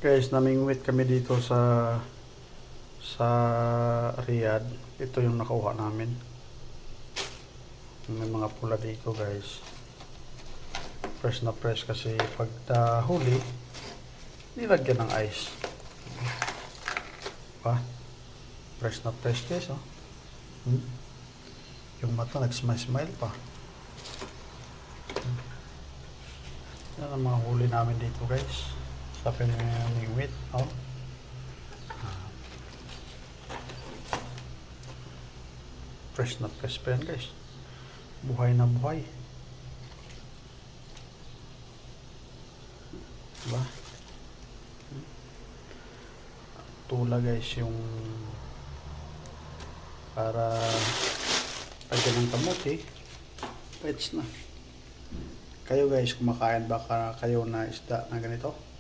Guys, namingwit kami dito sa Riyadh. Ito yung nakuha namin. May mga pula dito, guys. Fresh na fresh kasi pag huli, nilagyan ng ice. Pa? Fresh na fresh, guys, oh. Yung mata nag-smile pa. Yan ang mga huli namin dito, guys. Sa pinamingwit, oh. Fresh na fresh pa yan, guys. Buhay na buhay. Diba? Tula, guys, yung para lagyan ng kamote, pwede na. Kayo, guys, kumakain ba kayo na isda na ganito?